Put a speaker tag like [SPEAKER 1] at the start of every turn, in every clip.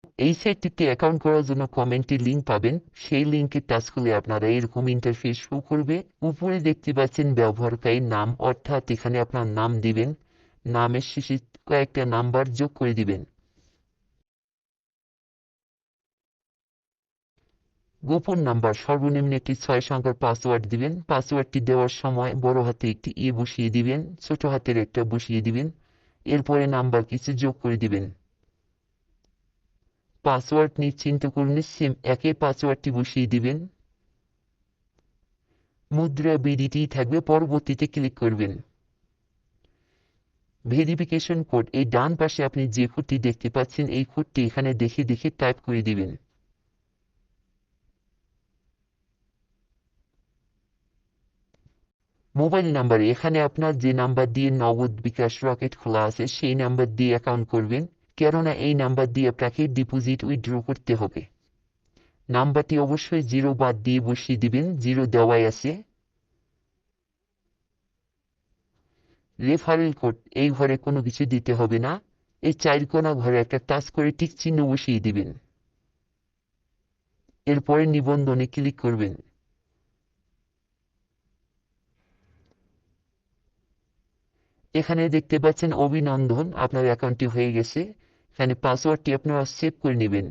[SPEAKER 1] এই সাইটটিতে অ্যাকাউন্ট করার জন্য কমেন্টে লিঙ্ক পাবেন। সেই লিঙ্কে টাচ করলে আপনারা এরকম ইন্টারফেস শো করবে। উপরে দেখতে পাচ্ছেন ব্যবহারকারীর নাম, অর্থাৎ এখানে আপনার নাম দিবেন। নামের শেষে কয়েকটা নাম্বার যোগ করে দিবেন। গোপন নাম্বার সর্বনিম্ন একটি 6 সংখ্যার পাসওয়ার্ড দিবেন। পাসওয়ার্ডটি দেওয়ার সময় বড় হাতে একটি বসিয়ে দিবেন, ছোট হাতের একটা বসিয়ে দিবেন। এরপরে নাম্বার কিছু যোগ করে দিবেন। পাসওয়ার্ড নিশ্চিন্ত করলে সেম একই পাসওয়ার্ডটি বসিয়ে দিবেন। মুদ্রা বিডিটি থাকবে, পরবর্তীতে ক্লিক করবেন। ভেরিফিকেশন কোড, এই ডান পাশে আপনি যে কোডটি দেখতে পাচ্ছেন এই কোডটি এখানে দেখে দেখে টাইপ করে দিবেন। মোবাইল নাম্বার, এখানে আপনার যে নাম্বার দিয়ে নগদ, বিকাশ, রকেট খোলা আছে সেই নাম্বার দিয়ে অ্যাকাউন্ট করবেন, কেননা এই নাম্বার দিয়ে আপনাকে ডিপোজিট উইথড্র করতে হবে। নাম্বারটি অবশ্যই 0 বাদ দিয়ে বসিয়ে দিবেন, 0 দেওয়াই আছে। রেফারেল কোড, এই ঘরে কোনো কিছু দিতে হবে না। এই 4 কোণা ঘরে একটা টাচ করে টিক চিহ্ন বসিয়ে দিবেন। এরপরে নিবন্ধনে ক্লিক করবেন। এখানে দেখতে পাচ্ছেন অভিনন্দন, আপনার অ্যাকাউন্টটি হয়ে গেছে। এখানে পাসওয়ার্ডটি আপনারা সেভ করে নেবেন।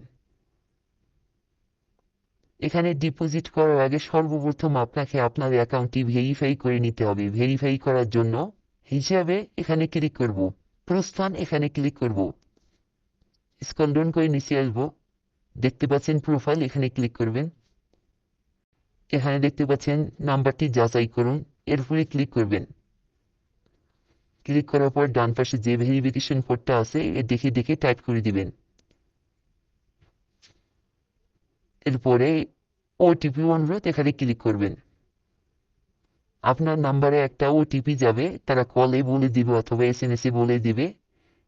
[SPEAKER 1] এখানে ডিপোজিট করার আগে সর্বপ্রথম আপনাকে আপনার অ্যাকাউন্টটি ভেরিফাই করে নিতে হবে। ভেরিফাই করার জন্য হিসাবে এখানে ক্লিক করব, প্রস্থান এখানে ক্লিক করব, স্ক্রল ডাউন করে নিচে আসবো। দেখতে পাচ্ছেন প্রোফাইল, এখানে ক্লিক করবেন। এখানে দেখতে পাচ্ছেন নাম্বারটি যাচাই করুন, এরপরে ক্লিক করবেন। ক্লিক করার পর ডান পাশে যে ভেরিফিকেশন কোডটা আছে দেখে দেখে টাইপ করে দিবেন। এরপরে ওটিপি অনুরোধ, এখানে ক্লিক করবেন। আপনার নাম্বারে একটা ওটিপি যাবে, তারা কলে বলে দিবে অথবা SMS এ বলে দিবে।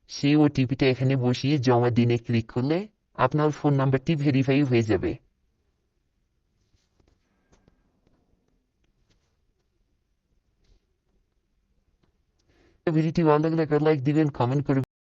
[SPEAKER 1] সেই ওটিপিটা এখানে বসিয়ে জমা দিনে ক্লিক করলে আপনার ফোন নাম্বারটি ভেরিফাই হয়ে যাবে। ভিডিওটি ভালো লাগলে একটা লাইক দিবেন, কমেন্ট করবেন।